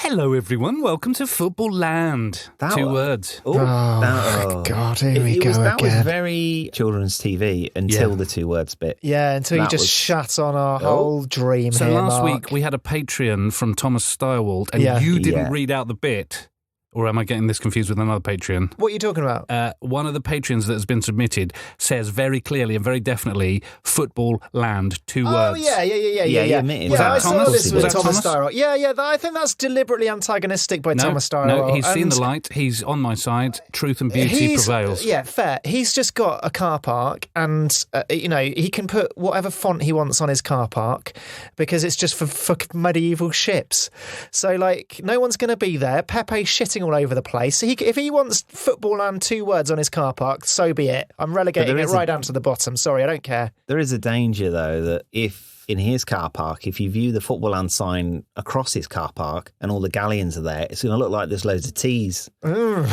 Hello, everyone. Welcome to Football Land. Two words. Oh, God, here we go That was again. very children's TV until the 2 words bit. Yeah, until you just shat on our whole dream So here, last Mark. week we had a Patreon from Thomas Steyerwald, and you didn't read out the bit. Or am I getting this confused with another Patreon? What are you talking about? One of the Patreons that has been submitted says very clearly and very definitely Football Land, 2 words. Oh, yeah. you admitted. Was that I saw Thomas? this with Was that Thomas Thomas? Steyerwald. Yeah, I think that's deliberately antagonistic by Thomas Steyerwald. No, he's seen And the light. He's on my side. Truth and beauty prevails. Yeah, fair. He's just got a car park and, he can put whatever font he wants on his car park because it's just for medieval ships. So, no one's going to be there. Pepe's shitting all over the place. So if he wants Football Land 2 words on his car park, so be it. I'm relegating it right down to the bottom. Sorry, I don't care. There is a danger, though, that if in his car park, if you view the Footballland sign across his car park and all the galleons are there, it's going to look like there's loads of T's. And then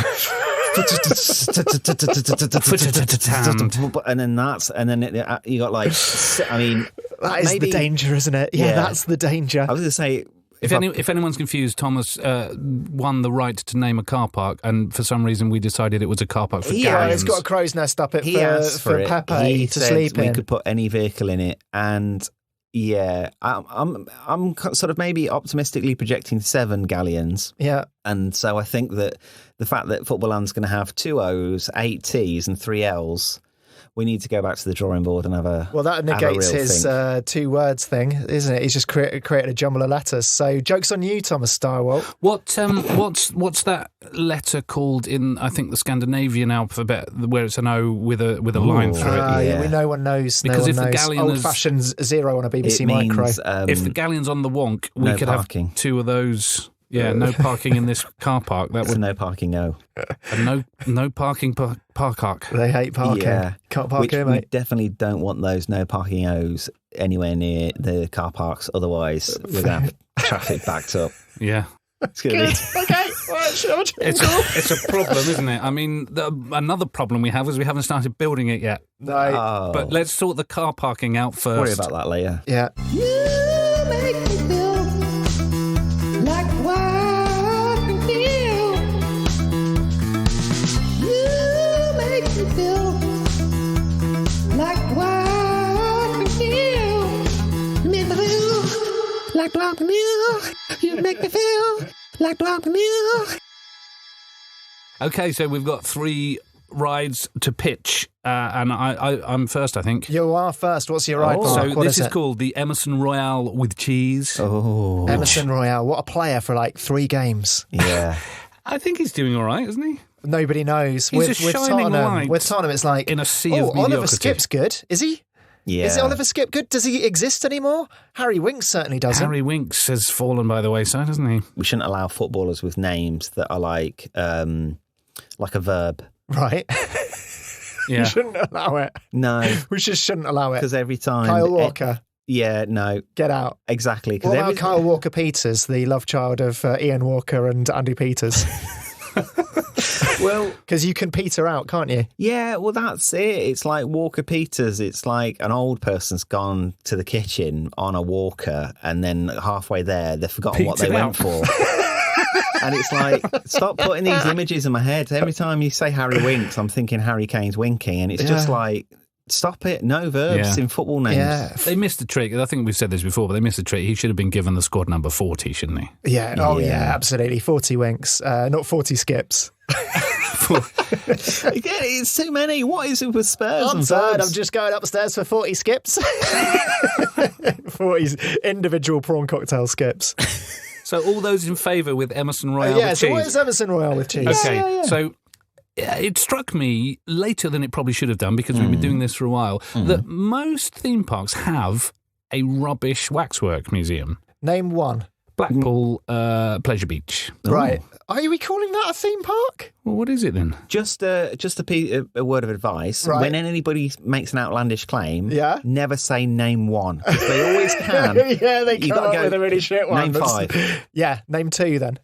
you got that is the danger, isn't it? Yeah, that's the danger. I was going to say, If anyone's confused, Thomas won the right to name a car park, and for some reason we decided it was a car park for galleons. Yeah, it's got a crow's nest up it for Pepe to sleep in. We could put any vehicle in it, and I'm sort of maybe optimistically projecting 7 galleons. Yeah, and so I think that the fact that Footballland's going to have 2 O's, 8 T's, and 3 L's. We need to go back to the drawing board and have a that negates his 2 words thing, isn't it? He's just created a jumble of letters. So joke's on you, Thomas Steyerwald. What's that letter called in? I think the Scandinavian alphabet, where it's an O with a line through it. No one knows. Because no if one the knows. galleon Old-fashioned 0 on a BBC Micro. If the galleon's on the wonk, we could parking. have 2 of those. Yeah, no parking in this car park. That would no parking. No, no parking car park. They hate parking. Yeah. Can't park here, mate. We definitely don't want those no parking O's anywhere near the car parks. Otherwise, we're going to have traffic backed up. Yeah. It's going to be... Okay. It's a problem, isn't it? I mean, another problem we have is we haven't started building it yet. No. But let's sort the car parking out first. Worry about that later. Yeah. You make me feel like what you feel. You make me feel like what you feel. You make me feel like what you feel. You make me feel like what you feel. Okay, so we've got 3 rides to pitch, and I'm first, I think. You are first. What's your ride? So what this is it? called the EMERSON ROYAL with cheese. Oh, EMERSON Royal. What a player for 3 games. yeah. I think he's doing all right, isn't he? Nobody knows. He's with a shining light with Tottenham, it's like in a sea of Oliver mediocrity. Skipp's good. Is he? Yeah. Is Oliver Skipp good? Does he exist anymore? Harry Winks certainly doesn't. Harry Winks has fallen by the wayside, hasn't he? We shouldn't allow footballers with names that are like a verb. Right. Yeah. We shouldn't allow it. No. We just shouldn't allow it. Because every time... Kyle Walker. No. Get out. Exactly. What about Kyle Walker-Peters, the love child of Ian Walker and Andy Peters? Well... Because you can peter out, can't you? Yeah, well, that's it. It's like Walker Peters. It's like an old person's gone to the kitchen on a walker and then halfway there, they've forgotten what they went for. And it's like, stop putting these images in my head. Every time you say Harry Winks, I'm thinking Harry Kane's winking. And it's just like, stop it. No verbs in football names. Yeah. They missed the trick. I think we've said this before, but they missed the trick. He should have been given the squad number 40, shouldn't he? Yeah. Oh, yeah, absolutely. 40 Winks, not 40 Skips. Again, it's too many. What is it with Spurs? I'm tired. I'm just going upstairs for 40 Skips. 40 individual prawn cocktail Skips. So all those in favour with EMERSON ROYAL with cheese? So what is EMERSON ROYAL with cheese? Okay, so it struck me later than it probably should have done, because we've been doing this for a while, that most theme parks have a rubbish waxwork museum. Name one. Blackpool Pleasure Beach. Right. Are we calling that a theme park? Well, what is it then? Just a word of advice. Right. When anybody makes an outlandish claim, Yeah. never say name one, because they always can. Yeah, they You come gotta up go, with a really shit one. name 5. Yeah, name 2 then.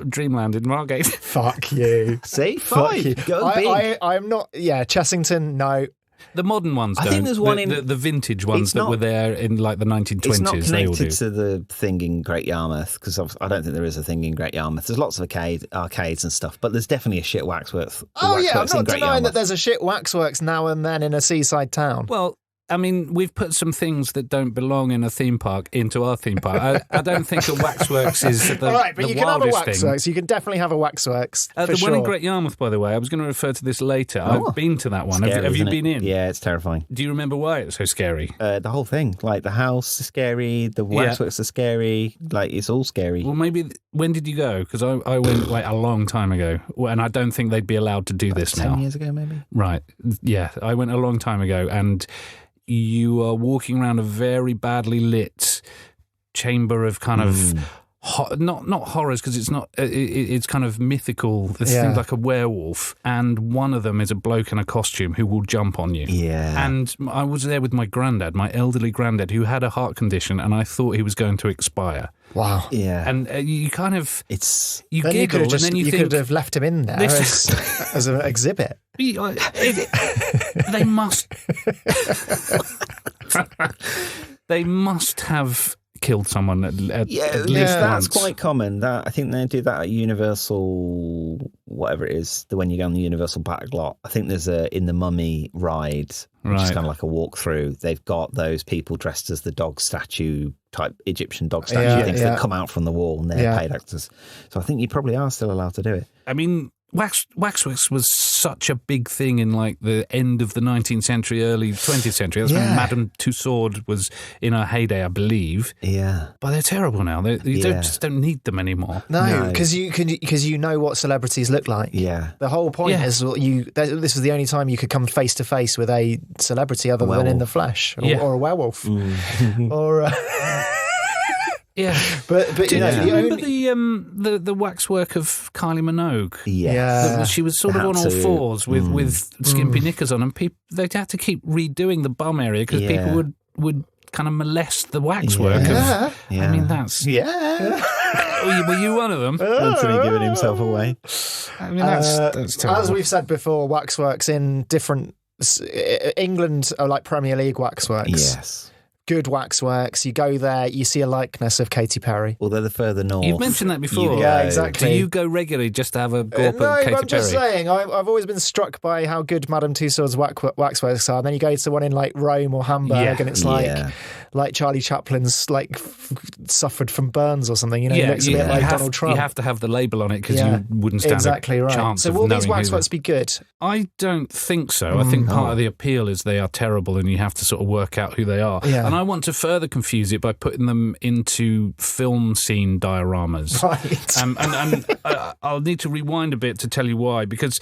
Dreamland in Margate. Fuck you. See? Fuck 5. you. Go big. I'm not... Yeah, Chessington, no. The modern ones don't. I think there's one the vintage ones that were there in like the 1920s. It's not they all connected do. to the thing in Great Yarmouth, because I don't think there is a thing in Great Yarmouth. There's lots of arcades and stuff, but there's definitely a shit waxworks. Oh yeah, I'm not Great denying Yarmouth. that there's a shit waxworks now and then in a seaside town. Well, I mean, we've put some things that don't belong in a theme park into our theme park. I don't think a waxworks is the All right, but the you can have a wildest thing. waxworks. You can definitely have a waxworks. The for one sure. in Great Yarmouth, by the way, I was going to refer to this later. Oh. I've been to that one. Scary, have you isn't it? been in? Yeah, it's terrifying. Do you remember why it's so scary? The whole thing, like the house is scary, the waxworks are scary, like it's all scary. Well, maybe when did you go? Because I went like a long time ago, and I don't think they'd be allowed to do this 10 now. years ago, maybe. Right? Yeah, I went a long time ago, and you are walking around a very badly lit chamber of kind of not horrors, because it's not. It's kind of mythical. This thing like a werewolf, and one of them is a bloke in a costume who will jump on you. Yeah. And I was there with my granddad, my elderly granddad, who had a heart condition, and I thought he was going to expire. Wow. Yeah. And you kind of you Then giggle, you could have and then you think could have left him in there as an exhibit. They must. They must have killed someone at least that's once. quite common. That I think they do that at Universal, whatever it is, when you go on the Universal back lot. I think there's in the Mummy ride, which is kind of like a walkthrough. They've got those people dressed as the dog statue type Egyptian dog statue things that come out from the wall, and they're paid actors. So I think you probably are still allowed to do it. I mean, waxworks was such a big thing in like the end of the 19th century, early 20th century. That's when Madame Tussauds was in her heyday, I believe. Yeah, but they're terrible now. You just don't need them anymore. No, because you know what celebrities look like. Yeah, the whole point is this was the only time you could come face to face with a celebrity other than in the flesh, or a werewolf, or. Yeah, but do you remember only... the waxwork of Kylie Minogue? Yeah, she was sort of on all fours with skimpy knickers on, and they had to keep redoing the bum area because people would kind of molest the waxwork. I mean, that's were you one of them? Anthony giving himself away. I mean, that's terrible. As we've said before, waxworks in different England are like Premier League waxworks. Yes. Good waxworks. You go there, you see a likeness of Katy Perry. Although the further north. You've mentioned that before. Yeah, exactly. Do you go regularly just to have a gawp at Katy Perry? No, I'm just saying, I've always been struck by how good Madame Tussauds waxworks are. And then you go to one in like Rome or Hamburg, and it's like Charlie Chaplin's like suffered from burns or something. You know, he looks a bit like Donald Trump. You have to have the label on it because you wouldn't stand a chance So of will knowing these waxworks be good? I don't think so. I think part of the appeal is they are terrible, and you have to sort of work out who they are. Yeah. And I want to further confuse it by putting them into film scene dioramas. Right. And I'll need to rewind a bit to tell you why, because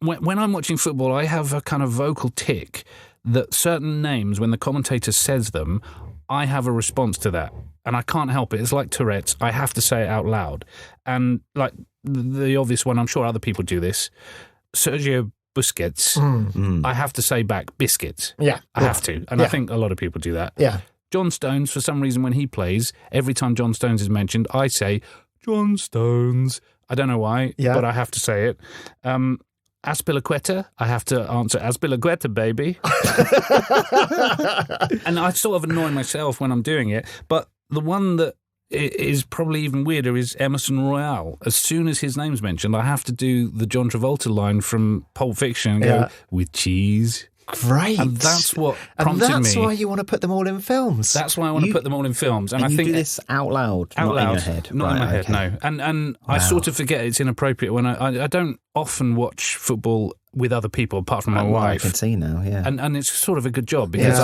when I'm watching football, I have a kind of vocal tick that certain names, when the commentator says them, I have a response to that. And I can't help it. It's like Tourette's. I have to say it out loud. And like the obvious one, I'm sure other people do this, Sergio Busquets, I have to say back biscuits. Yeah. I have to. And I think a lot of people do that. Yeah. John Stones, for some reason, when he plays, every time John Stones is mentioned, I say, John Stones. I don't know why, but I have to say it. Aspilaqueta, I have to answer Aspilaqueta, baby. And I sort of annoy myself when I'm doing it. But the one that is probably even weirder is Emerson Royal. As soon as his name's mentioned, I have to do the John Travolta line from Pulp Fiction and go, with cheese. Great. And that's what prompted me. And that's why you want to put them all in films. That's why I want to put them all in films. And I you think do this out loud, out not loud, in your head. Not in my head, no. And I sort of forget it's inappropriate when I don't often watch football with other people apart from my wife. I can see now, yeah. And it's sort of a good job because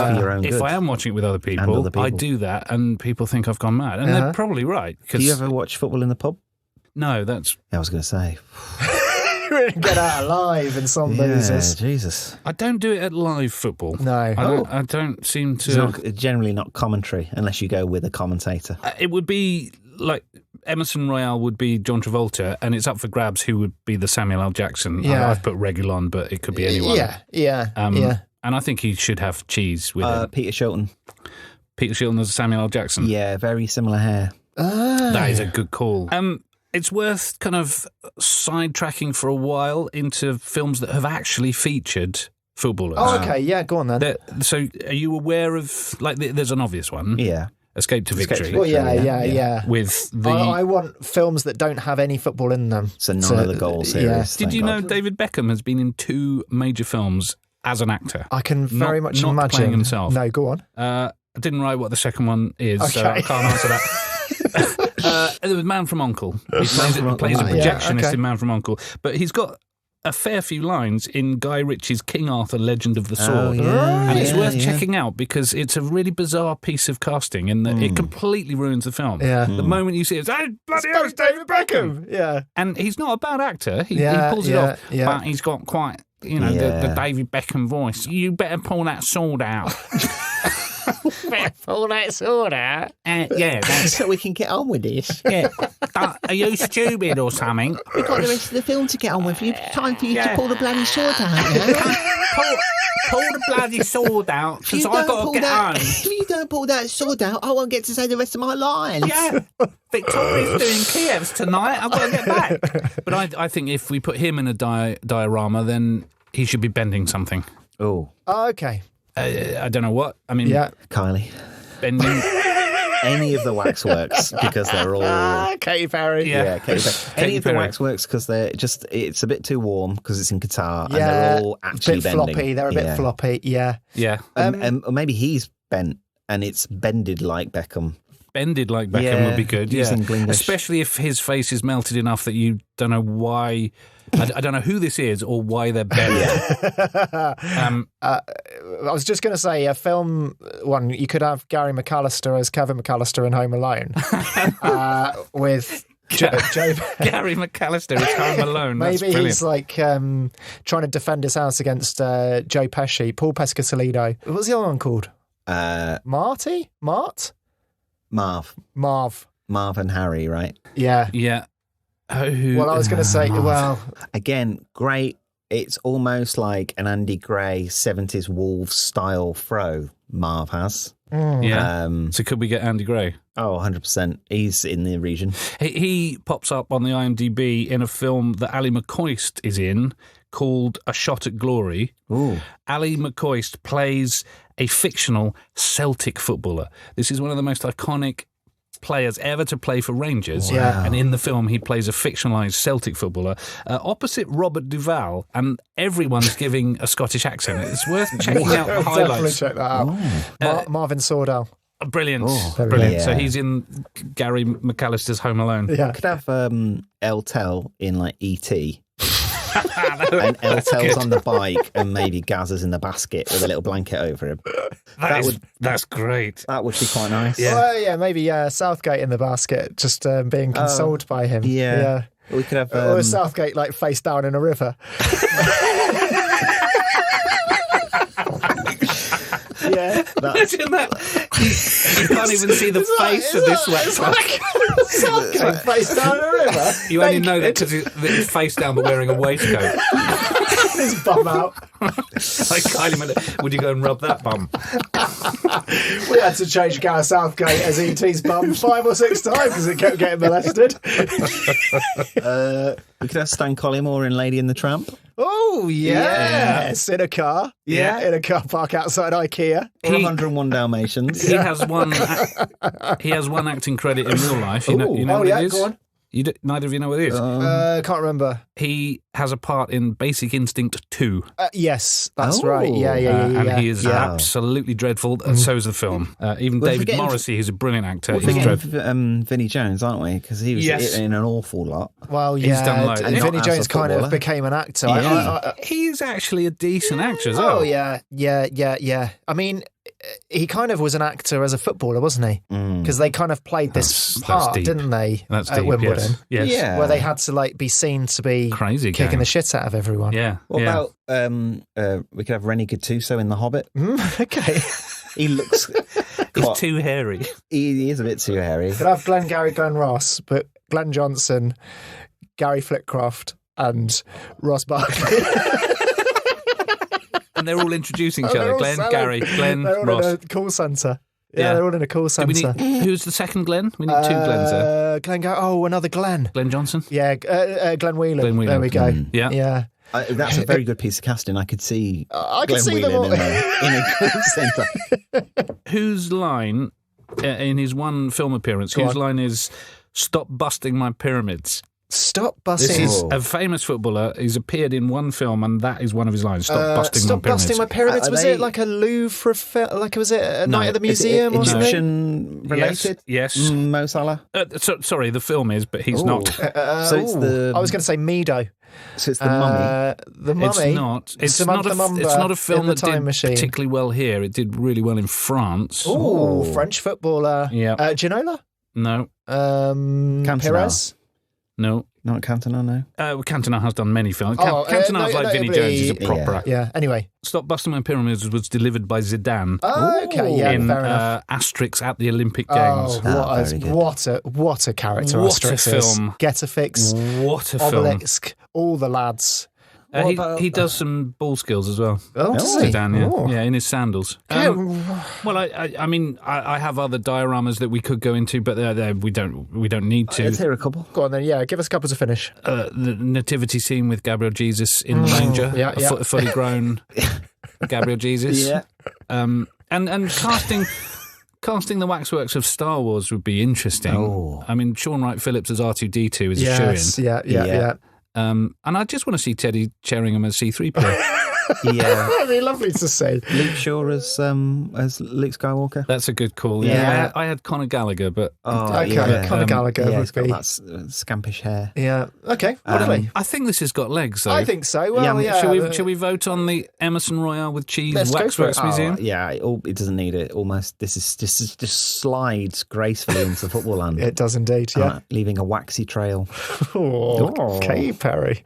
if I am watching it with other people, I do that and people think I've gone mad. And they're probably right. Do you ever watch football in the pub? No, that's... I was going to say... Get out alive in some losers. Jesus. I don't do it at live football. No. I don't seem to... It's generally not commentary unless you go with a commentator. It would be like... Emerson Royal would be John Travolta, and it's up for grabs who would be the Samuel L. Jackson. Yeah. I've put Regulon, but it could be anyone. Yeah. And I think he should have cheese with it. Peter Shilton. Peter Shilton as Samuel L. Jackson. Yeah, very similar hair. That is a good call. It's worth kind of sidetracking for a while into films that have actually featured footballers. Oh, okay, yeah, go on then. So, are you aware of there's an obvious one? Yeah. Escape to Victory. Well, yeah. With the I want films that don't have any football in them. So none of the goal series. Did you know David Beckham has been in 2 major films as an actor? I can very much not imagine. Playing himself. No, go on. I didn't write what the second one is, so I can't answer that. It was Man from U.N.C.L.E. He plays a projectionist in Man from U.N.C.L.E. But he's got a fair few lines in Guy Ritchie's King Arthur, Legend of the Sword. And it's worth checking out because it's a really bizarre piece of casting in that it completely ruins the film. Yeah. The moment you see it, it's bloody hell, it's David Beckham! Yeah. And he's not a bad actor. He pulls it off, but he's got quite, the David Beckham voice. You better pull that sword out. Pull that sword out. So we can get on with this. Yeah. Are you stupid or something? We've got the rest of the film to get on with. Time for you to pull the bloody sword out now. Pull the bloody sword out, because I've got to get home. If you don't pull that sword out, I won't get to say the rest of my lines. Yeah, Victoria's doing Kiev's tonight. I've got to get back. But I think if we put him in a diorama, then he should be bending something. Oh. Okay. I don't know what. I mean, Kylie. Bending. Any of the waxworks, because they're all... Katy Perry. Yeah, Katy Perry. Any of the waxworks, because they're just... It's a bit too warm, because it's in Qatar, and they're all actually bending. floppy. They're a bit floppy, yeah. Yeah. Or maybe he's bent, and it's bended like Beckham. Bended like Beckham would be good, using Glinglish. Especially if his face is melted enough that you don't know why... I don't know who this is or why they're buried. I was just going to say, a film one, you could have Gary McAllister as Kevin McAllister in Home Alone with Gary McAllister is Home Alone. Maybe he's like trying to defend his house against Joe Pesci, Paul Pescasolido. What was the other one called? Marty? Mart? Marv. Marv And Harry, right? Yeah. Yeah. Well, I was going to say, again, great. It's almost like an Andy Gray 70s Wolves style throw Marv has. Yeah. So could we get Andy Gray? Oh, 100%. He's in the region. He pops up on the IMDb in a film that Ali McCoist is in called A Shot at Glory. Ooh. Ali McCoist plays a fictional Celtic footballer. This is one of the most iconic players ever to play for Rangers. Wow. And in the film he plays a fictionalised Celtic footballer opposite Robert Duvall, and everyone's giving a Scottish accent. It's worth checking out the highlights. Definitely check that out. Marvin Sordell. Brilliant. Brilliant. Yeah. So he's in Gary McAllister's Home Alone. Yeah. Could have El Tel in like E.T. and El Tel's on the bike and maybe Gazza's in the basket with a little blanket over him. That's great. That would be quite nice. Yeah. Well, maybe Southgate in the basket, just being consoled by him. Yeah. We could have... or Southgate like face down in a river. Yeah. Imagine that. You can't even see the face of this waxwork. Southgate face down in a river. You only know that because he's face down but wearing a waistcoat. His bum out. Like Kylie Miller. Would you go and rub that bum? We had to change Gareth Southgate as E.T.'s bum 5 or 6 times because it kept getting molested. We could have Stan Collymore in Lady and the Tramp. Oh, yes. In a car. Yeah. In a car park outside IKEA. Or 101 Dalmatians. He has one. He has one acting credit in real life. You know what it is? Go on. Neither of you know what it is. Can't remember. He has a part in Basic Instinct 2. Yes, that's right. Yeah. And he is absolutely dreadful. So is the film. Even David Morrissey, who's a brilliant actor, We're he's dreadful. Vinnie Jones, aren't we? Because he was in an awful lot. Well, He's done loads. and Vinnie Jones kind of became an actor. Yeah. He's actually a decent actor as well. Oh, yeah. I mean, he kind of was an actor as a footballer, wasn't he? Because they kind of played this part, didn't they, at Wimbledon? Yes. Yeah. Where they had to be seen to be Crazy kicking gang. the shit out of everyone. Yeah. What about we could have Rennie Gattuso in The Hobbit? Okay. He looks... He's too hairy. He is a bit too hairy. Could have Glenn Ross, but Glenn Johnson, Gary Flitcroft, and Ross Barkley. And they're all introducing each other. Glenn, Gary, Glenn, they're all Ross. in a call centre. Yeah, they're all in a call Do we centre. need, who's the second Glenn? We need two Glens there. Glenn another Glenn. Glenn Johnson? Yeah, Glenn Whelan. Glenn Whelan. There we go. Yeah. Yeah. That's a very good piece of casting. I could see I could Glenn see them Whelan all. in a call centre. Whose line in his one film appearance, Go whose on. line is, "Stop busting my pyramids"? Stop This busting. is a famous footballer. He's appeared in one film, and that is one of his lines. Stop busting my Stop pyramids. busting my pyramids. Are Was they- it like a Louvre was it a No. night at the Is it museum or something? Egyptian related? Yes. Mo Salah? Sorry, the film is, but he's not. So it's the I was going to say Mido. so it's the mummy. The Mummy. It's not. It's not Samantha a. It's Mumba not a in film the that Time did Machine. particularly well here. It did really well in France. Oh, French footballer. Yeah. Ginola? No, Cantona. Perez? no. Not Cantona, no. Cantona has done many films. no, Cantona's like Vinnie Jones. He's a notably- proper actor. Yeah, anyway. Stop Busting My Pyramids was delivered by Zidane Oh, okay, yeah, in fair enough. Asterix at the Olympic Games. very good. What a character What a Asterix is. film. Get a fix, What a film. Obelix, all the lads. He does some ball skills as well. Oh, does he? Zidane, yeah. Oh. Yeah, in his sandals. Well, I mean, I have other dioramas that we could go into, but we don't need to. Let's hear a couple. Go on then, yeah, give us a couple to finish. The nativity scene with Gabriel Jesus in the manger, yeah, yeah. Fully grown Gabriel Jesus. Yeah. And casting the waxworks of Star Wars would be interesting. Oh. I mean, Sean Wright Phillips as R2D2 is a Yes, shoe-in. yeah. And I just want to see Teddy Sheringham as C-3PO. Yeah. That'd be lovely to see. Luke Shaw as Luke Skywalker. That's a good call. Yeah. I had Conor Gallagher, but Okay, yeah. Conor Gallagher Yeah, would he's got be. that scampish hair. Yeah, okay, lovely. I think this has got legs, though. I think so. Well, yeah. Shall we vote on the Emerson Royal with cheese Let's go for waxworks it. museum? Yeah, it doesn't need it. Almost, this is just slides gracefully into football land. It does indeed, yeah. Leaving a waxy trail. Okay, Perry.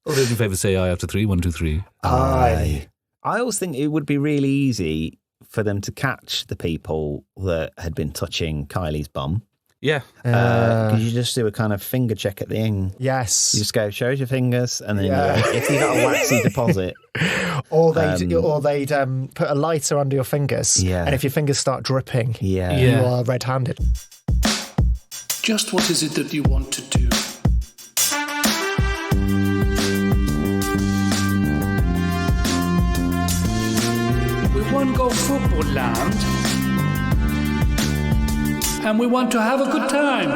All those in favour say aye after 3. 1, 2, 3. Aye. I always think it would be really easy for them to catch the people that had been touching Kylie's bum. Yeah. Because you just do a kind of finger check at the end. Yes. You just go, show us your fingers, and then Yeah. you go, if you got a waxy deposit. Or they'd put a lighter under your fingers. Yeah. And if your fingers start dripping, Yeah. you are red-handed. Just what is it that you want to do? We want to go football land, and we want to have a good time.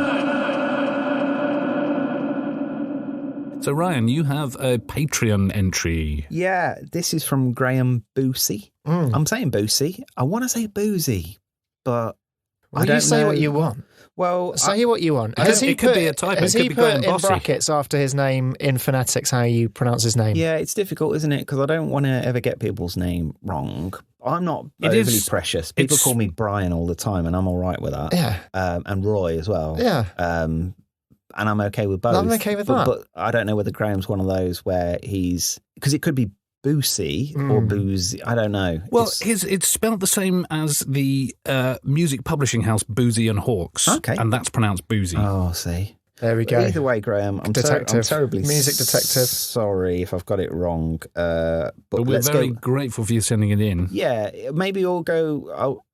So, Ryan, you have a Patreon entry. Yeah, this is from Graham Boosie. I'm saying Boosie. I want to say Boozy, but I Well, don't you say know. what you want. Well, Say what you want. It could be a typo. Has It could he be put Graham in Bossy. brackets after his name in phonetics how you pronounce his name? yeah, it's difficult, isn't it? Because I don't want to ever get people's name wrong. I'm not It overly is- precious. People it's- call me Brian all the time, and I'm all right with that. Yeah. And Roy as well. Yeah. And I'm okay with both. I'm okay with that. But I don't know whether Graham's one of those where he's... Because it could be Boosie or Boozy. I don't know. Well, it's spelled the same as the music publishing house Boozy and Hawks. Okay. And that's pronounced Boozy. Oh, see. There we go. Either way, Graham, I'm Detective. terribly Music detective. sorry if I've got it wrong. But But we're let's very go. grateful for you sending it in. Yeah, maybe I'll go. I'll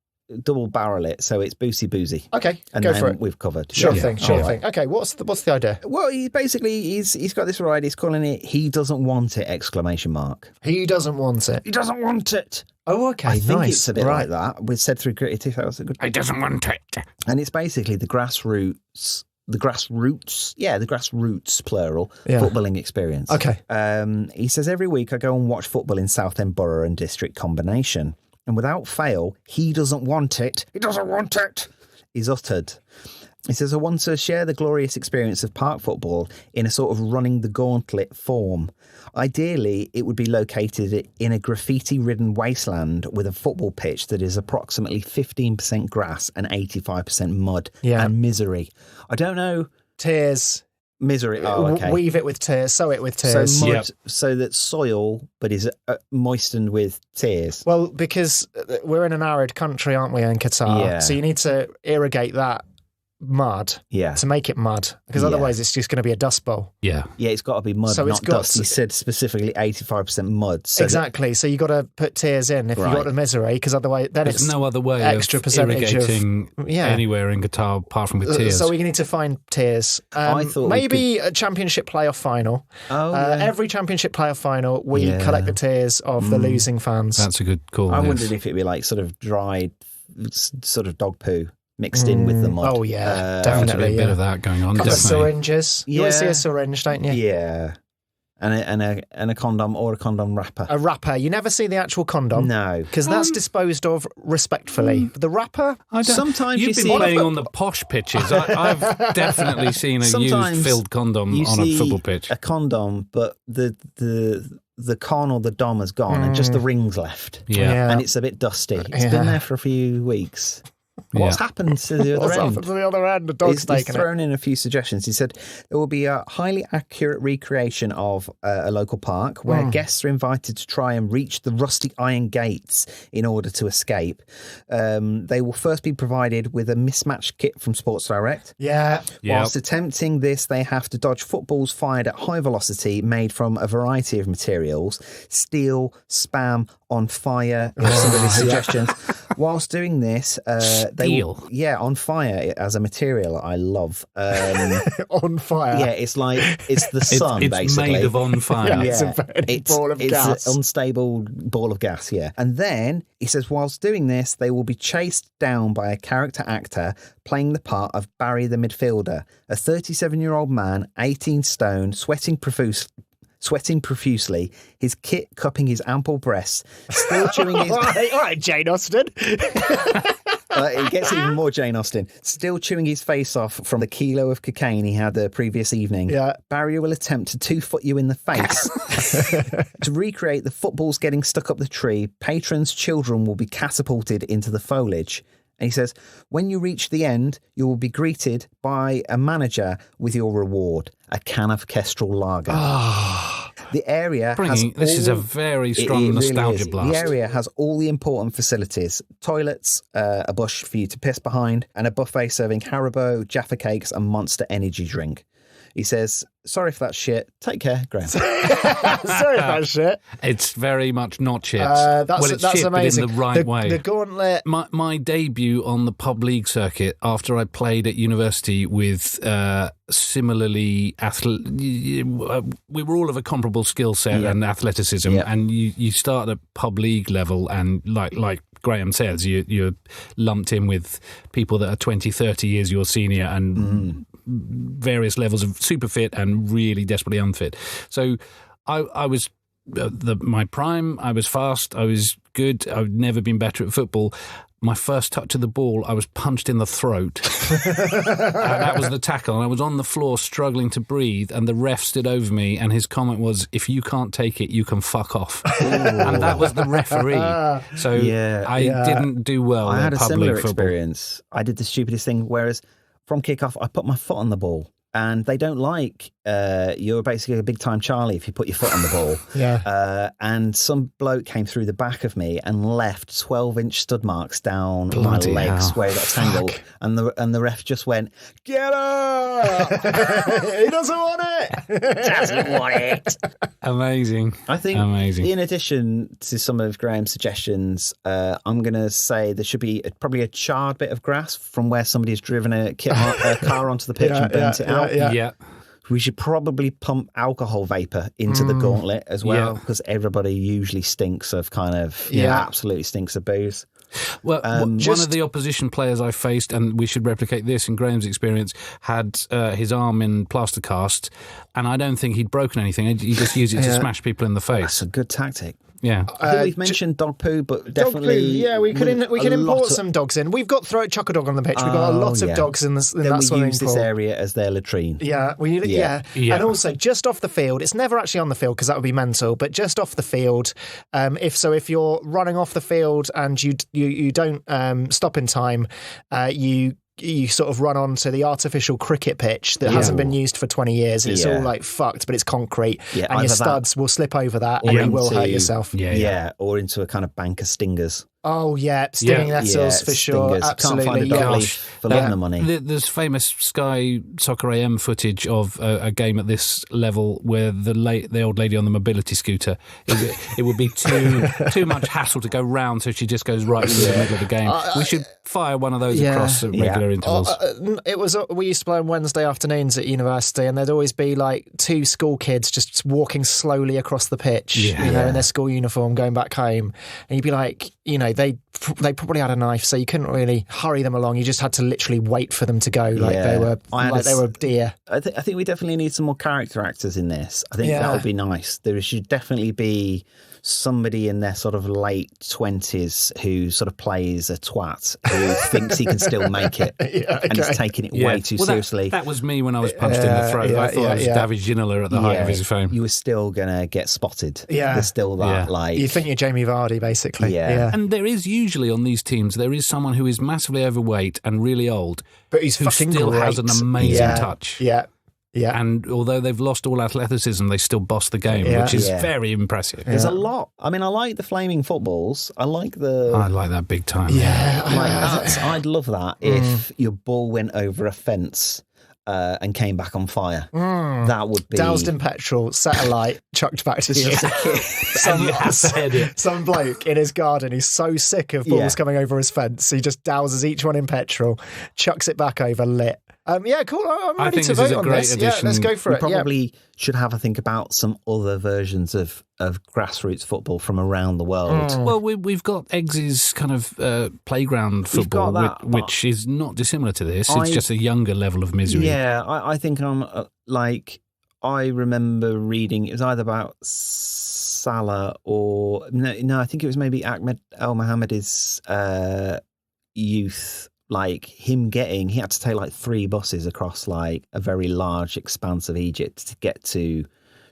double barrel it, so it's Boozy, Okay, and go then for it. we've covered. Sure Yeah. thing. All right. Thing. Okay, what's the idea? Well, he's got this right. He's calling it. He doesn't want it! Exclamation mark. He doesn't want it. He doesn't want it. Oh, okay, I think nice. it's a bit right. like that. We've said through creative. That was a good. He doesn't want it. And it's basically the grassroots, plural, Yeah. footballing experience. Okay. He says, every week I go and watch football in Southend Borough and District combination. And without fail, he doesn't want it. He doesn't want it. He's uttered. He says, I want to share the glorious experience of park football in a sort of running the gauntlet form. Ideally, it would be located in a graffiti-ridden wasteland with a football pitch that is approximately 15% grass and 85% mud and misery. I don't know. Tears. Misery. Oh, okay. Weave it with tears. Sew it with tears. So mud, so that soil, but is moistened with tears. Well, because we're in an arid country, aren't we, in Qatar? Yeah. So you need to irrigate that mud Yeah. to make it mud, because otherwise it's just going to be a dust bowl. Yeah. Yeah, it's got to be mud, So it's not got dust. to- He said specifically 85% mud. So Exactly. So you got to put tiers in if you've got the misery, because otherwise then There's it's no other way extra of percentage irrigating of anywhere in guitar apart from with tiers. So we need to find tiers. I thought we maybe a championship playoff final. Every championship playoff final, we collect the tiers of the losing fans. That's a good call. I yes. wondered if it'd be like sort of dried, sort of dog poo mixed in with the mud. Oh yeah, There's a definitely. bit of that going on. Couple of Definitely. syringes. You always see a syringe, don't you? Yeah. And a condom or a condom wrapper. A wrapper. You never see the actual condom. No. Because that's disposed of respectfully. The wrapper? Sometimes You've you been see playing on the posh pitches. I've definitely seen a Sometimes used filled condom you on a see football pitch. a condom, but the con or the dom has gone and just the rings left. Yeah. And it's a bit dusty. It's been there for a few weeks. What's happened to the other What's end? happened to the other end? The dog's He's taken it. thrown in a few suggestions. He said there will be a highly accurate recreation of a local park where guests are invited to try and reach the rusty iron gates in order to escape. They will first be provided with a mismatched kit from Sports Direct. Yeah. Whilst attempting this, they have to dodge footballs fired at high velocity made from a variety of materials: steel, spam, on fire, some of his suggestions. Whilst doing this, Steel? on fire as a material I love. On fire. Yeah, it's like, it's the sun, It's basically. made of on fire. It's a burning ball of gas. It's an unstable ball of gas, yeah. And then, he says, whilst doing this, they will be chased down by a character actor playing the part of Barry the midfielder, a 37-year-old man, 18 stone, sweating profusely, his kit cupping his ample breasts, still chewing his... All right, Jane Austen. It gets even more Jane Austen. Still chewing his face off from the kilo of cocaine he had the previous evening. Yeah. Barry will attempt to 2-foot you in the face. To recreate the footballs getting stuck up the tree, patrons' children will be catapulted into the foliage. And he says, when you reach the end, you will be greeted by a manager with your reward, a can of Kestrel lager. The area This is a very strong really nostalgia is. blast. The area has all the important facilities: toilets, a bush for you to piss behind, and a buffet serving Haribo, Jaffa cakes, and Monster energy drink. He says, sorry for that shit. Take care, Graham. Sorry for that shit. It's very much not shit. That's it's that's shit, amazing. but in the right way. The gauntlet. My debut on the pub league circuit after I played at university with similarly we were all of a comparable skill set and athleticism, and you start at pub league level, and like Graham says, you're lumped in with people that are 20, 30 years your senior and various levels of super fit and really desperately unfit. So I was my prime, I was fast, I was good, I'd never been better at football. My first touch of the ball, I was punched in the throat. And that was the tackle. And I was on the floor struggling to breathe, and the ref stood over me, and his comment was, if you can't take it, you can fuck off. And that was the referee. So I didn't do well I had a at public similar football. experience. I did the stupidest thing, whereas from kickoff, I put my foot on the ball. And they don't like you're basically a big time Charlie if you put your foot on the ball. And some bloke came through the back of me and left 12-inch stud marks down Bloody my legs hell. where it got tangled. And the ref just went, get up! He doesn't want it. Doesn't want it. Amazing. I think, Amazing. in addition to some of Graham's suggestions, I'm going to say there should be probably a charred bit of grass from where somebody has driven a car onto the pitch and burnt it out. Yeah. We should probably pump alcohol vapor into the gauntlet as well, because everybody usually stinks of absolutely stinks of booze. Well, one of the opposition players I faced, and we should replicate this in Graham's experience, had his arm in plaster cast, and I don't think he'd broken anything. He just used it to smash people in the face. That's a good tactic. Yeah. I think we've mentioned dog poo, but definitely... Dog poo, yeah, we can import some dogs in. We've got chuck a dog on the pitch. We've got a lot of dogs in that swimming pool. We use this area as their latrine. Yeah, and also just off the field. It's never actually on the field because that would be mental. But just off the field, if you're running off the field and you don't stop in time, you sort of run onto the artificial cricket pitch that hasn't been used for 20 years. It's all like fucked, but it's concrete, and your studs will slip over that, and you will hurt yourself. Or into a kind of bank of stingers. Oh, yeah, stinging nettles for sure. Stingers. Absolutely. Can't find a dog leaf for loving the money. There's famous Sky Soccer AM footage of a game at this level where the old lady on the mobility scooter, it would be too much hassle to go round, so she just goes right through the middle of the game. We should fire one of those across at regular intervals. We used to play on Wednesday afternoons at university, and there'd always be like two school kids just walking slowly across the pitch, in their school uniform, going back home, and you'd be like, they probably had a knife, so you couldn't really hurry them along. You just had to literally wait for them to go, they were deer. I think we definitely need some more character actors in this. I think that would be nice. There should definitely be somebody in their sort of late 20s who sort of plays a twat who thinks he can still make it and is taking it way too seriously. That was me when I was punched in the throat. I thought I was David Ginola at the height of his fame. You were still going to get spotted. Yeah. There's still that, you think you're Jamie Vardy, basically. Yeah. And there is usually on these teams, there is someone who is massively overweight and really old, but he's who fucking still great. has an amazing touch. Yeah. Yeah. And although they've lost all athleticism, they still boss the game, which is very impressive. There's a lot. I mean, I like the flaming footballs. I like that big time. I'd love that if your ball went over a fence and came back on fire. That would be doused in petrol, set alight, chucked back to you. Some bloke in his garden, he's so sick of balls coming over his fence, he just douses each one in petrol, chucks it back over, lit. Cool. I'm ready to vote on this. Addition. Yeah, let's go for it. We probably should have a think about some other versions of grassroots football from around the world. Well, we've got Eggs's kind of playground football, which is not dissimilar to this. It's just a younger level of misery. Yeah, I think I'm I remember reading, it was either about Salah or no, I think it was maybe Ahmed El Mohammedi's youth. Like him he had to take like 3 buses across like a very large expanse of Egypt to get to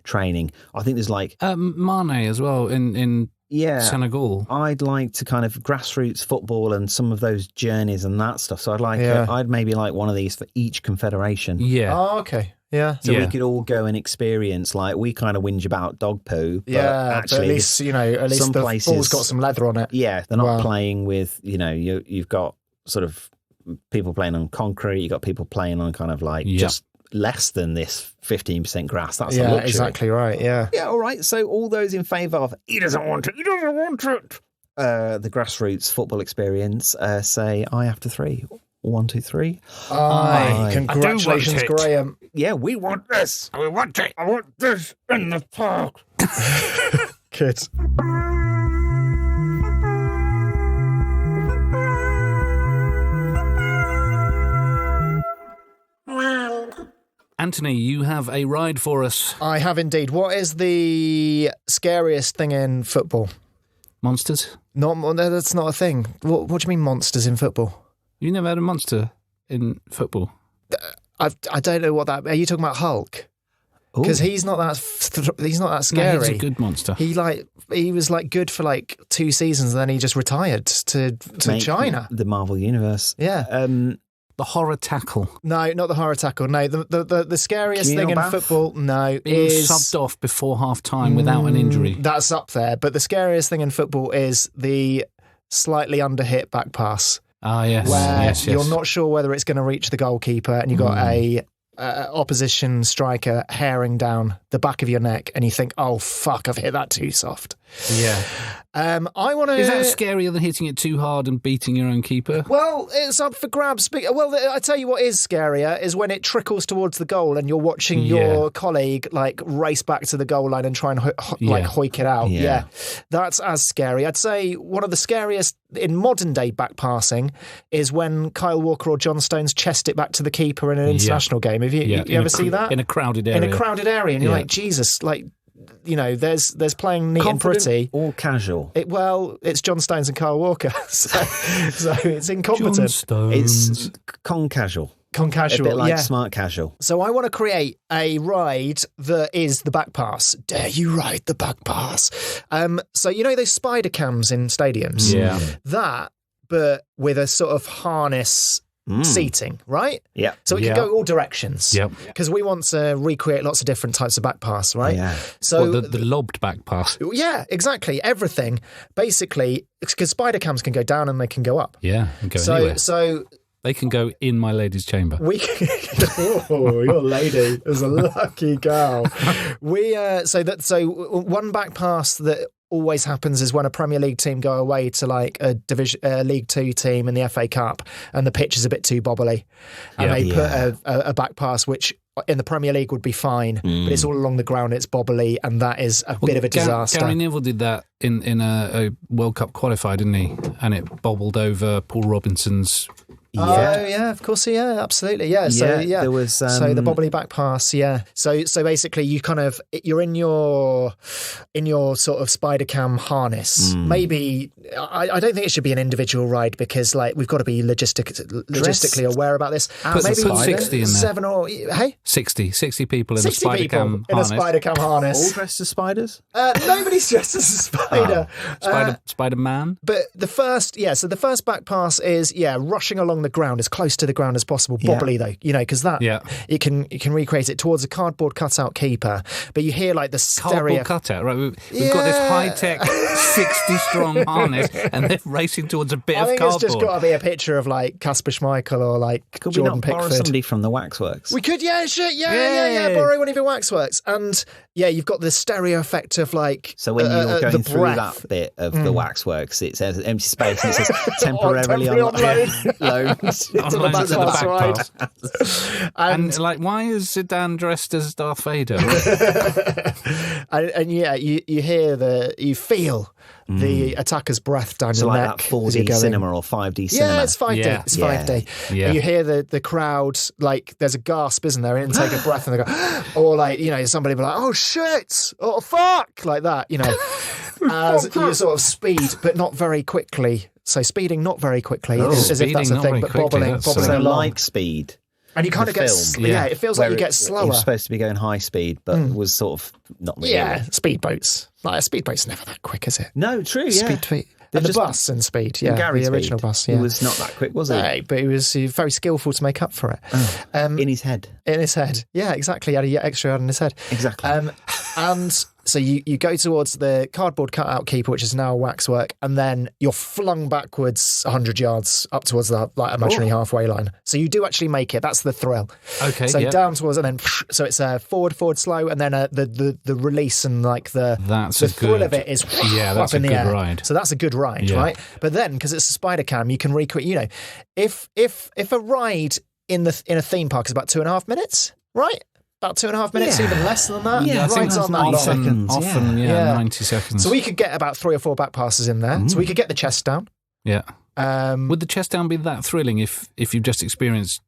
training. I think there's like Mane as well in Senegal. I'd like to kind of grassroots football and some of those journeys and that stuff. So I'd maybe like one of these for each confederation. Yeah. Oh, okay. Yeah. So we could all go and experience, like, we kind of whinge about dog poo. But actually, but at least the ball's got some leather on it. Yeah. They're not playing with, you've got sort of people playing on concrete, you've got people playing on kind of like just less than this 15% grass. That's a luxury. Exactly right. Yeah. Yeah, all right. So all those in favour of he doesn't want it. The grassroots football experience, say aye after 3. 1, 2, 3. Aye. Congratulations, Graham. Yeah, we want this. We want it. I want this in the park. Good. Anthony, you have a ride for us. I have indeed. What is the scariest thing in football? Monsters? No, that's not a thing. What do you mean monsters in football? You never had a monster in football? I don't know what that... Are you talking about Hulk? Because he's not that scary. No, he's a good monster. He was like good for like 2 seasons, and then he just retired to China. The Marvel Universe. Yeah. The horror tackle. No, not the horror tackle. No, the scariest thing in football, being subbed off before half time without an injury. That's up there. But the scariest thing in football is the slightly underhit back pass. Ah, yes. Where yes. you're not sure whether it's going to reach the goalkeeper, and you've got a opposition striker herring down the back of your neck, and you think, oh, fuck, I've hit that too soft. Yeah. I want to... Is that scarier than hitting it too hard and beating your own keeper? Well, it's up for grabs. Well, I tell you what is scarier is when it trickles towards the goal and you're watching your colleague like race back to the goal line and try and hoik it out. Yeah. That's as scary. I'd say one of the scariest in modern day back passing is when Kyle Walker or John Stones chest it back to the keeper in an international game. Have you ever see that? In a crowded area. In a crowded area, and you're like, Jesus, like... there's playing neat Confident and pretty. Or casual? It's John Stones and Kyle Walker. so it's incompetent. John Stones. It's con-casual. Con-casual, a bit like smart casual. So I want to create a ride that is the back pass. Dare you ride the back pass? So those spider cams in stadiums? Yeah. That, but with a sort of harness seating, right? Yeah. So it can go all directions. Yep. Because we want to recreate lots of different types of back pass, right? Yeah. So Well, the lobbed back pass. yeah, exactly. Everything, basically, because spider cams can go down and they can go up. Yeah, and go anywhere. So They can go in my lady's chamber. Oh, your lady is a lucky girl. So one back pass that always happens is when a Premier League team go away to like a League 2 team in the FA Cup and the pitch is a bit too bobbly, and they put a back pass which in the Premier League would be fine, but it's all along the ground, it's bobbly, and that is a bit of a disaster. Gary Neville did that in a World Cup qualifier, didn't he? And it bobbled over Paul Robinson's. Oh yeah, of course, yeah, absolutely, yeah. So yeah, there was so the bobbly back pass, yeah. So basically, you're in your sort of spider cam harness. Maybe I don't think it should be an individual ride because like we've got to be logistically aware about this. Put Maybe 60 in there. 7 or 60 people in 60 a spider people cam in harness. a spider cam harness. all dressed as spiders. Nobody's dressed as a spider. Spider-Man. But the first back pass is rushing along the ground as close to the ground as possible. Bobbly though, because that you can recreate it towards a cardboard cutout keeper. But you hear like the stereo Cardboard cutout, right? We've got this high-tech 60-strong harness, and they're racing towards a bit I of think cardboard. it's just got to be a picture of like Kasper Schmeichel or like Could Jordan we not borrow Pickford. somebody from the waxworks? We could, yeah, borrow one of your waxworks. And you've got the stereo effect of like So when you're going through breath. that bit of the waxworks, it says empty space and it says temporarily on loan. To the back pass ride. And like, why is Zidane dressed as Darth Vader? and you hear you feel the attacker's breath down So your like neck. that as you're 4D going. cinema or 5D cinema. Yeah, it's 5D. Yeah. It's Yeah. 5D. Yeah. And you hear the crowd, like, there's a gasp, isn't there? And take a breath and they go, or like, somebody be like, oh shit, oh fuck, like that, as you sort of speed, but not very quickly. So speeding not very quickly, as if speeding that's a not thing, very but quickly, bobbling that's So along. like speed. And you kind of the get, film. it feels like you get It slower. was supposed to be going high speed, but it was sort of not really. Yeah, speedboats. Like a speedboat's never that quick, is it? No, true, yeah. Speed. They're And the just- bus and speed, And Gary's the original speed. bus, He was not that quick, was he? No, but he was very skillful to make up for it. In his head. In his head. Yeah, exactly. He had a extra head in his head. Exactly. And so you go towards the cardboard cutout keeper, which is now a waxwork, and then you're flung backwards 100 yards up towards the imaginary halfway line. So you do actually make it. That's the thrill. Okay, So yeah. down towards, and then so it's a forward, slow, and then the release and like the thrill of it is that's up in a the good air. ride. So that's a good ride, Yeah. right? But then because it's a spider cam, you can recreate. If a ride in a theme park is about 2.5 minutes, right? About 2.5 minutes, Yeah. even less than that. Yeah, I think rides that's aren't that 90 long. seconds. Often, Yeah. 90 seconds. So we could get about 3 or 4 back passes in there. So we could get the chest down. Yeah. Would the chest down be that thrilling if you've just experienced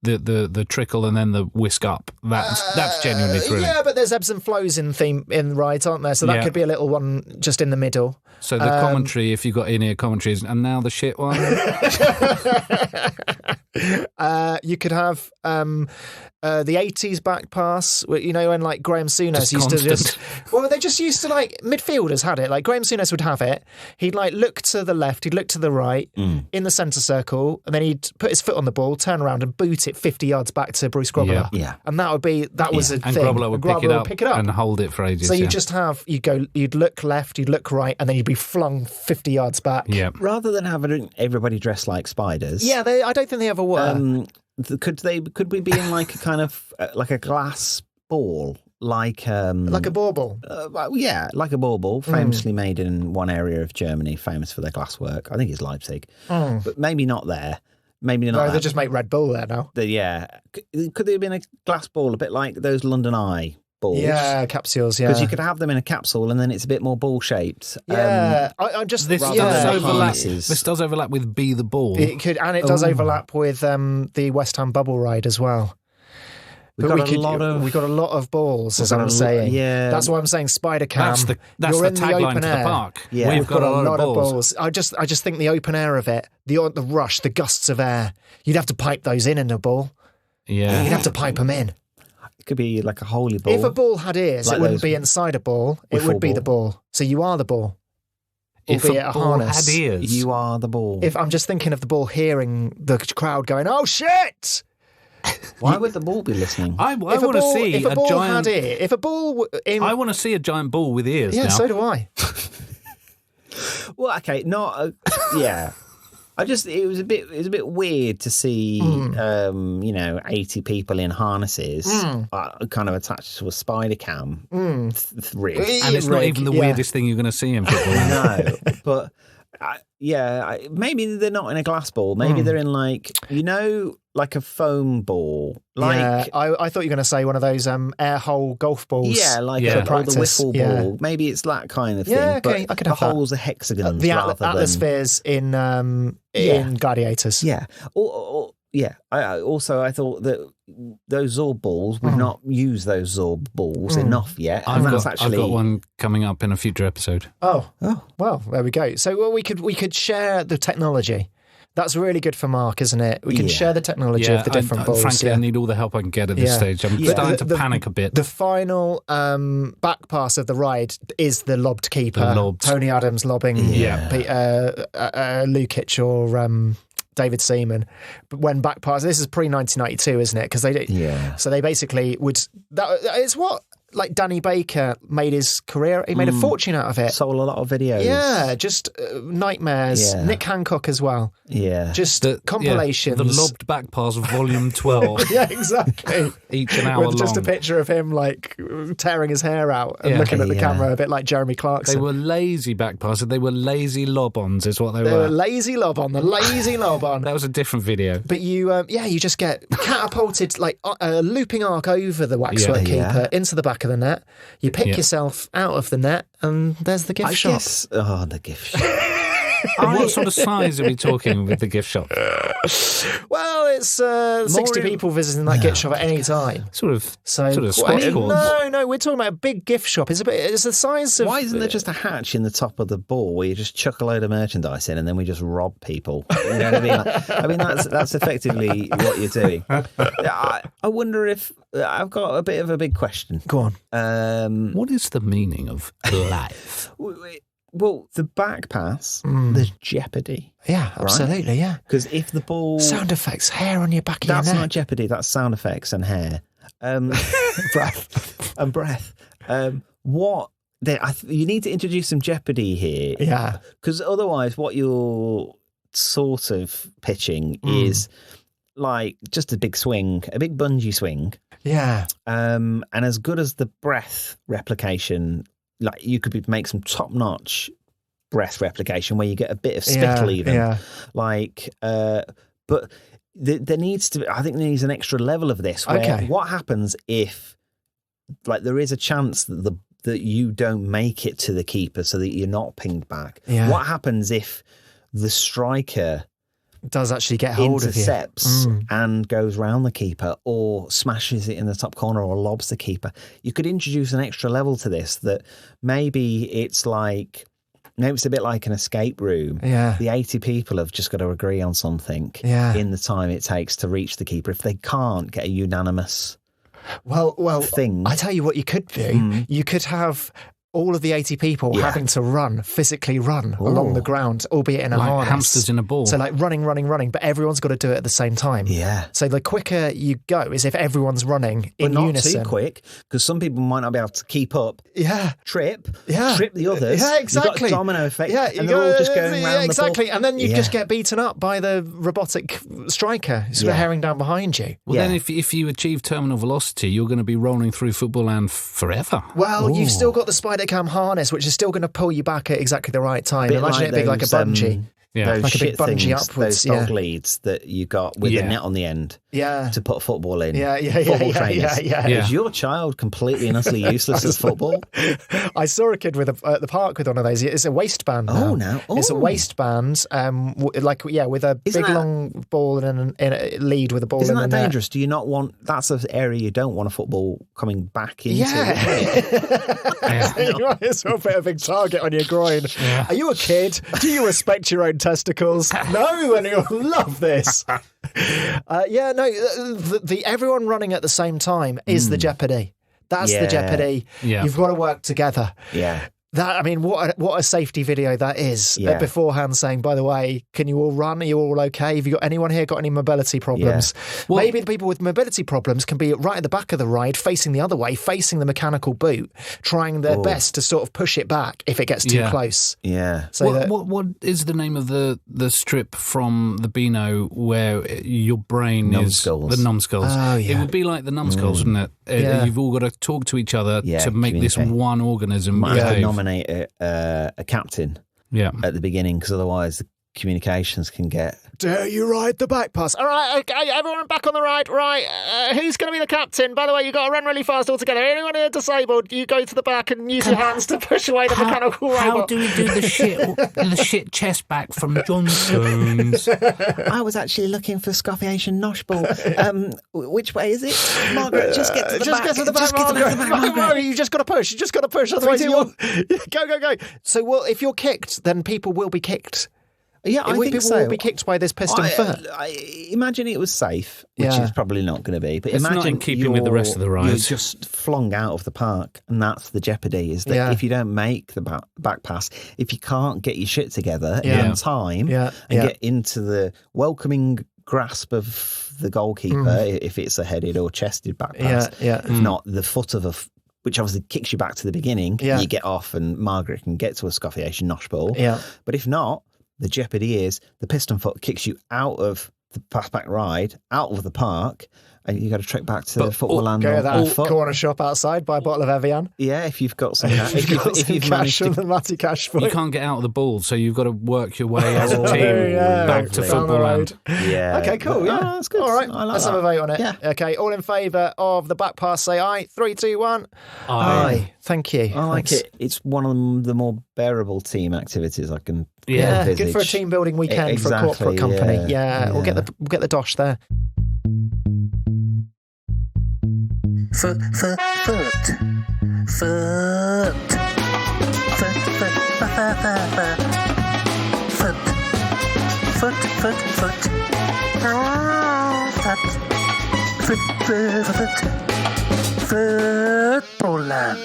the trickle and then the whisk up? That's genuinely thrilling. Yeah, but there's ebbs and flows in rides, aren't there? So that Yeah. could be a little one just in the middle. So the commentary, if you got in-ear commentaries, and now the shit one. You could have the 80s back pass, when like Graham Souness Just used constant. to they just used to like midfielders had it. Like Graham Souness would have it. He'd like look to the left, he'd look to the right in the centre circle, and then he'd put his foot on the ball, turn around and boot it 50 yards back to Bruce Grobbelaar. Yeah. And that was a And thing. Grobbelaar would pick it up and hold it for ages. So you yeah. just have you'd look left, you'd look right, and then you'd be flung 50 yards back. Yeah. Rather than having everybody dressed like spiders. Yeah, I don't think they ever were. Could we be in like a kind of like a glass ball, like a bauble. like a bauble, famously made in one area of Germany, famous for their glasswork. I think it's Leipzig, but maybe not there. Maybe not. No, they just make Red Bull there now. Could there have been a glass ball, a bit like those London Eye balls? Yeah, capsules. Yeah, Because you could have them in a capsule, and then it's a bit more ball shaped. Yeah, I'm just This rather does than overlap. harnesses. This does overlap with Be the Ball. It could, and it does overlap with the West Ham bubble ride as well. We've got a lot of balls, as I'm saying. Yeah, That's why I'm saying spider cam. That's You're the in the tagline open to air. the park. Yeah. We've got a lot of balls. I just think the open air of it, the rush, the gusts of air. You'd have to pipe those in a ball. Yeah. You'd have to pipe them in. It could be like a holy ball. If a ball had ears, Like it wouldn't those be inside a ball. It wiffle would be ball. the ball. So you are the ball. albeit a ball harness. had ears. You are the ball. If I'm just thinking of the ball hearing the crowd going, "Oh shit!" Why would the ball be listening? I want to see if a ball giant. had ear, if a ball, I want to see a giant ball with ears. yeah, now. so do I. Well, okay, yeah. It was a bit weird to see, 80 people in harnesses, kind of attached to a spider cam rig. And it's not even the weirdest thing you're going to see in football. No, but maybe they're not in a glass ball. Maybe they're in like a foam ball. I thought you were going to say one of those air hole golf balls. Yeah, like for the practice. wiffle ball. Maybe it's that kind of thing. Yeah, okay, but I could the have that. holes are hexagons The rather than atmospheres in Gladiators. Yeah. I thought that those Zorb balls, we've not used those Zorb balls enough yet. I've got one coming up in a future episode. Oh, well, there we go. So we could share the technology. That's really good for Mark, isn't it? We can share the technology of the different balls. Frankly, I need all the help I can get at this stage. I'm starting to panic a bit. The final back pass of the ride is the lobbed keeper. Tony Adams lobbing Lukic or David Seaman. But when back pass, this is pre-1992, isn't it? Because so they basically would. It's what. Like Danny Baker made his career, he made a fortune out of it. Sold a lot of videos. Yeah, just nightmares. Yeah. Nick Hancock as well. Yeah. Just compilations. The lobbed back pass volume 12. Yeah, exactly. Each an hour With just a long. picture of him like tearing his hair out and looking at the camera a bit like Jeremy Clarkson. They were lazy back passes. They were lazy lob-ons is what they They were. were lazy lob on, the lazy lob on. That was a different video. But you just get catapulted like a looping arc over the waxwork keeper into the back of the net. You pick yourself out of the net, and there's the gift shop. The gift shop. What sort of size are we talking with the gift shop? Well, it's 60 people visiting that gift shop at any time. Sort of squash courts. No, we're talking about a big gift shop. It's the size of. Why isn't there just a hatch in the top of the ball where you just chuck a load of merchandise in and then we just rob people? You know what I mean? That's effectively what you're doing. I wonder if I've got a bit of a big question. Go on. What is the meaning of life? Well, the back pass, there's jeopardy. Yeah, absolutely, yeah. Because if the ball... Sound effects, hair on your back of your neck. That's not jeopardy, that's sound effects and hair. Breath. And breath. You need to introduce some jeopardy here. Yeah. Because otherwise what you're sort of pitching is like just a big swing, a big bungee swing. Yeah. And as good as the breath replication... Like you could make some top-notch breath replication where you get a bit of spittle even. Yeah. Like, but there needs to. I think there needs an extra level of this. Where what happens if, like, there is a chance that you don't make it to the keeper, so that you're not pinged back. Yeah. What happens if the striker does actually get hold intercepts and goes round the keeper or smashes it in the top corner or lobs the keeper? You could introduce an extra level to this that maybe it's a bit like an escape room. Yeah. The 80 people have just got to agree on something in the time it takes to reach the keeper. If they can't get a unanimous thing. I tell you what you could do. You could have all of the 80 people having to physically run along the ground, albeit in a harness. Hamsters in a ball. So like running, but everyone's got to do it at the same time. Yeah. So the quicker you go is if everyone's running in not unison. Too quick, because some people might not be able to keep up. Yeah. Trip the others. Yeah, exactly. You've got a domino effect. Yeah, and they're all just going round exactly. the ball. And then you just get beaten up by the robotic striker sort of herring down behind you. Well, then if you achieve terminal velocity, you're going to be rolling through football land forever. Well, you've still got the spider cam harness, which is still going to pull you back at exactly the right time. Imagine it being like a bungee. Those like a big bungee things, upwards. Those dog leads that you got with the net on the end to put football in. Football trainers. Is your child completely and utterly useless at football? I saw a kid at the park with one of those. It's a waistband now. It's a waistband, with a big long ball and a lead with a ball in the net. Isn't that dangerous? Do you not want... That's an area you don't want a football coming back into. You might as well put a big target on your groin. Are you a kid? Do you respect your own testicles? No, then you'll love this. The everyone running at the same time is the jeopardy. That's the jeopardy. Yeah. You've got to work together. Yeah. What a safety video that is. Yeah. Beforehand saying, by the way, can you all run? Are you all okay? Have you got anyone here got any mobility problems? Yeah. Well, maybe the people with mobility problems can be right at the back of the ride, facing the other way, facing the mechanical boot, trying their best to sort of push it back if it gets too close. Yeah. So what is the name of the strip from the Beano where your brain Numbskulls. is the numbskulls? Oh, yeah. It would be like the numbskulls, wouldn't it? Yeah. You've all got to talk to each other Yeah, to make this communicate. one organism Might have to behave. nominate a captain at the beginning, because otherwise the communications can get... Dare you ride the back pass? All right, okay, everyone back on the ride. Right, who's going to be the captain? By the way, you've got to run really fast all together. Anyone here disabled, you go to the back and use your hands to push away the mechanical robot. How do we do the shit chest back from John Stones? I was actually looking for Scoffy-Asian Noshball. Which way is it? Margaret, just get to the back. Get to the back, Margaret. You just got to push. You just got to push. Otherwise, go. So, well, if you're kicked, then people will be kicked. Yeah, I think people so. will be kicked by this piston foot. I imagine it was safe, which Yeah. is probably not going to be. But It's not imagine in keeping with the rest of the you're rides. just flung out of the park, and that's the jeopardy. Is that Yeah. if you don't make the back pass, if you can't get your shit together Yeah. in time, and get into the welcoming grasp of the goalkeeper, if it's a headed or chested back pass, if not the foot of which obviously kicks you back to the beginning, you get off, and Margaret can get to a Scoffy-Asian Noshball. Yeah. But if not, the jeopardy is the piston foot kicks you out of the pass-back ride, out of the park, and you got to trek back to Footballland on foot. Go on a shop outside, buy a bottle of Evian. Yeah, if you've got some cash. If you've cash managed on to... the Matty Cash for You can't get out of the ball, so you've got to work your way as a team back to down the Footballland. road. Yeah. Okay, cool. Yeah, that's good. All right, I like let's that. have a vote on it. Yeah. Okay, all in favour of the back pass, say aye. 3, 2, 1. Aye. Thank you. I like it. It's one of the more bearable team activities I can Yeah, envisage. good for a team building weekend for a Exactly, corporate company. yeah. We'll get the dosh there. Foot. Footballland.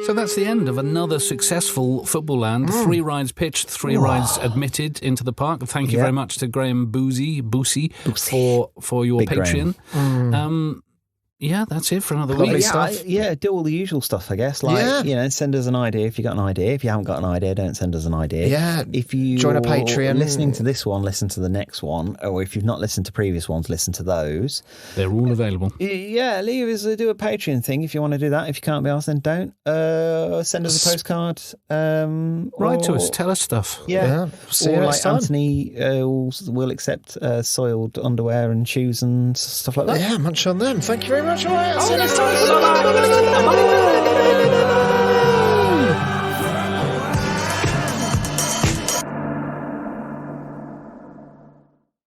So that's the end of another successful Footballland. 3 rides pitched, 3 rides admitted into the park. Thank you very much to Graham Boosie for your Big Patreon. Yeah, that's it for another Lovely week. stuff. Do all the usual stuff, I guess. Like, send us an idea if you got an idea. If you haven't got an idea, don't send us an idea. Yeah, If you join a Patreon. listening to this one, listen to the next one. Or if you've not listened to previous ones, listen to those. They're all available. Yeah, leave us do a Patreon thing if you want to do that. If you can't be asked, then don't. Send us a postcard. Write to us. Tell us stuff. Yeah. See you or next like time. Anthony will accept soiled underwear and shoes and stuff like that. Yeah, munch on them. Thank you very much. All right, I'll see you next time. Bye.